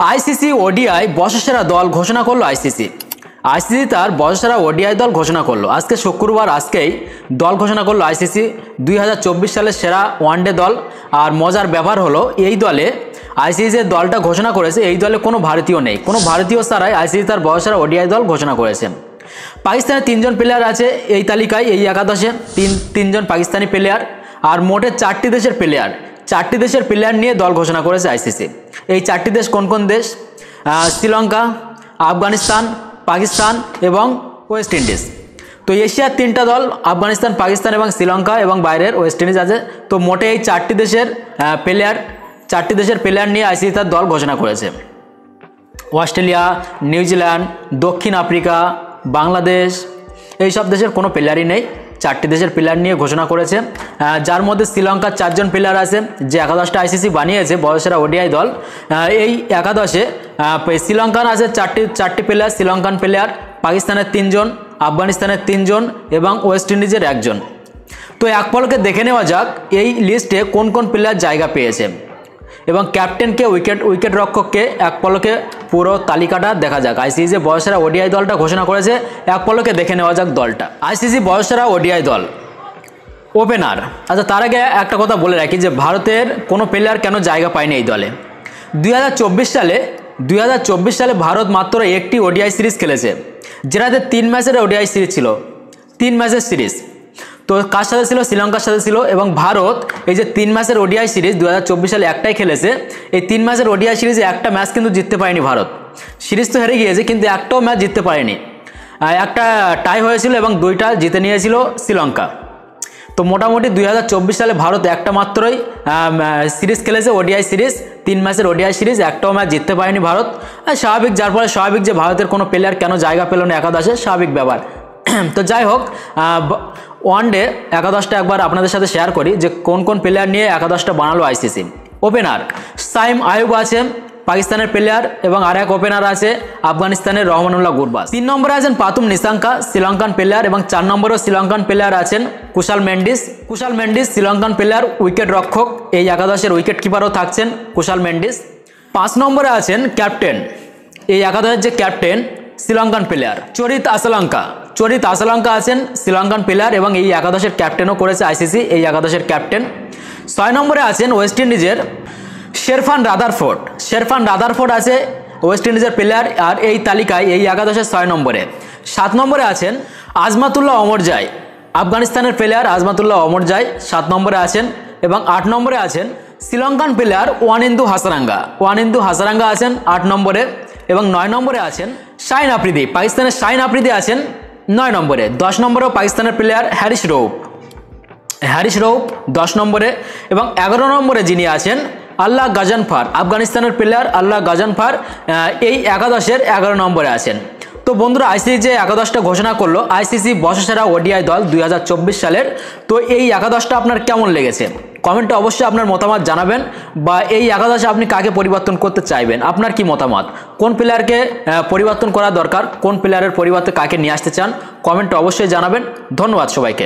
ICC ODI বর্ষসেরা দল ঘোষণা করলো আইসিসি তার বর্ষসেরা ওডিআই দল ঘোষণা করলো আজকে শুক্রবার। আজকেই দল ঘোষণা করলো আইসিসি 2024 সালের সেরা ওয়ানডে দল। আর মজার ব্যাপার হলো এই দলে আইসিসি যে দলটা ঘোষণা করেছে এই দলে কোনো ভারতীয় নেই, কোনো ভারতীয় ছাড়াই আইসিসি তার বর্ষসেরা ওডিআই দল ঘোষণা করেছে। পাকিস্তানের 3 জন প্লেয়ার আছে এই তালিকায়, এই একাদশে তিনজন পাকিস্তানি প্লেয়ার। আর মোটে 4টি দেশের প্লেয়ার নিয়ে দল ঘোষণা করেছে আইসিসি। এই 4টি দেশ কোন কোন দেশ? শ্রীলঙ্কা, আফগানিস্তান, পাকিস্তান এবং ওয়েস্ট ইন্ডিজ। তো এশিয়ার 3টা দল আফগানিস্তান, পাকিস্তান এবং শ্রীলঙ্কা এবং বাইরের ওয়েস্ট ইন্ডিজ আছে। তো মোটে এই 4টি দেশের প্লেয়ার নিয়ে আইসিসি তার দল ঘোষণা করেছে। অস্ট্রেলিয়া, নিউজিল্যান্ড, দক্ষিণ আফ্রিকা, বাংলাদেশ এই সব দেশের কোনো প্লেয়ারই নেই, 4টি দেশের প্লেয়ার নিয়ে ঘোষণা করেছে। যার মধ্যে শ্রীলঙ্কার 4 জন প্লেয়ার আছে। যে একাদশটা আইসিসি বানিয়েছে বর্ষসেরা ওডিআই দল, এই একাদশে শ্রীলঙ্কান আছে 4টি প্লেয়ার, শ্রীলঙ্কান প্লেয়ার, পাকিস্তানের 3 জন, আফগানিস্তানের 3 জন এবং ওয়েস্ট ইন্ডিজের 1 জন। তো এক পলকে দেখে নেওয়া যাক এই লিস্টে কোন কোন প্লেয়ার জায়গা পেয়েছে এবং ক্যাপ্টেনকে উইকেট রক্ষককে এক পলকে পুরো তালিকাটা দেখা যাক। আইসিসি যে বর্ষসেরা ওডিআই দলটা ঘোষণা করেছে এক পলকে দেখে নেওয়া যাক দলটা। আইসিসি বর্ষসেরা ওডিআই দল ওপেনার। আচ্ছা, তার আগে একটা কথা বলে রাখি যে ভারতের কোনো প্লেয়ার কেন জায়গা পায়নি এই দলে। 2024 সালে ভারত মাত্র একটি ওডিআই সিরিজ খেলেছে, যেটাতে 3 ম্যাচের ওডিআই সিরিজ ছিল, 3 ম্যাচের সিরিজ। তো কার সাথে ছিল? শ্রীলঙ্কার সাথে ছিল। এবং ভারত এই যে 3 ম্যাচের ওডিআই সিরিজ 2024 সালে একটাই খেলেছে, এই 3 ম্যাচের ওডিআই সিরিজে একটা ম্যাচ কিন্তু জিততে পারেনি ভারত। সিরিজ তো হেরে গিয়েছে কিন্তু একটাও ম্যাচ জিততে পারেনি, একটা টাই হয়েছিল এবং 2টা জিতে নিয়েছিল শ্রীলঙ্কা। তো মোটামুটি 2024 সালে ভারত একটা মাত্রই সিরিজ খেলেছে, ওডিআই সিরিজ, 3 ম্যাচের ওডিআই সিরিজ, একটাও ম্যাচ জিততে পারেনি ভারত। স্বাভাবিক, যার ফলে স্বাভাবিক যে ভারতের কোনো প্লেয়ার কেন জায়গা পেল না একাদশে, স্বাভাবিক ব্যাপার। তো যাই হোক, ওয়ানডে একাদশটা একবার আপনাদের সাথে শেয়ার করি যে কোন কোন প্লেয়ার নিয়ে একাদশটা বানালো আইসিসি। ওপেনার সাইম আয়ুব আছে, পাকিস্তানের প্লেয়ার, এবং আর এক ওপেনার আছে আফগানিস্তানের রহমানুল্লাহ গুরবাজ। 3 নম্বরে আছেন পাতুম নিসাঙ্কা, শ্রীলঙ্কান প্লেয়ার, এবং 4 নম্বরেও শ্রীলঙ্কান প্লেয়ার আছেন কুশাল মেন্ডিস শ্রীলঙ্কান প্লেয়ার, উইকেট রক্ষক। এই একাদশের উইকেট কিপারও থাকছেন কুশাল মেন্ডিস। 5 নম্বরে আছেন ক্যাপ্টেন, এই একাদশের যে ক্যাপ্টেন শ্রীলঙ্কান প্লেয়ার চরিত আসলঙ্কা আছেন শ্রীলঙ্কান প্লেয়ার এবং এই একাদশের ক্যাপ্টেনও করেছে আইসিসি, এই একাদশের ক্যাপ্টেন। 6 নম্বরে আছেন ওয়েস্ট ইন্ডিজের শেরফান রাদারফোর্ড আছে ওয়েস্ট ইন্ডিজের প্লেয়ার, আর এই তালিকায় এই একাদশের 6 নম্বরে। 7 নম্বরে আছেন আজমাতুল্লাহ অমরজাই, আফগানিস্তানের প্লেয়ার আজমাতুল্লাহ অমরজাই 7 নম্বরে আছেন। এবং 8 নম্বরে আছেন শ্রীলঙ্কান প্লেয়ার ওয়ানিন্দু হাসারাঙ্গা আছেন 8 নম্বরে। এবং 9 নম্বরে আছেন শাহিন আফ্রিদি, পাকিস্তানের শাহিন আফ্রিদি আছেন 9 নম্বরে। 10 নম্বরেও পাকিস্তানের প্লেয়ার হ্যারিস রৌফ 10 নম্বরে। এবং 11 নম্বরে যিনি আছেন আল্লাহ গাজানফার, আফগানিস্তানের প্লেয়ার আল্লাহ গাজানফার এই একাদশের 11 নম্বরে আছেন। তো বন্ধুরা, আইসিসি যে একাদশটা ঘোষণা করলো আইসিসি বর্ষসেরা ওডিআই দল 2024 সালের, তো এই একাদশটা আপনার কেমন লেগেছে কমেন্টে অবশ্যই আপনার মতামত জানাবেন, বা এই একাদশে আপনি কাকে পরিবর্তন করতে চাইবেন, আপনার কি মতামত, কোন প্লেয়ারকে পরিবর্তন করা দরকার, কোন প্লেয়ারের পরিবর্তে কাকে নিয়ে আসতে চান, কমেন্টে অবশ্যই জানাবেন। ধন্যবাদ সবাইকে।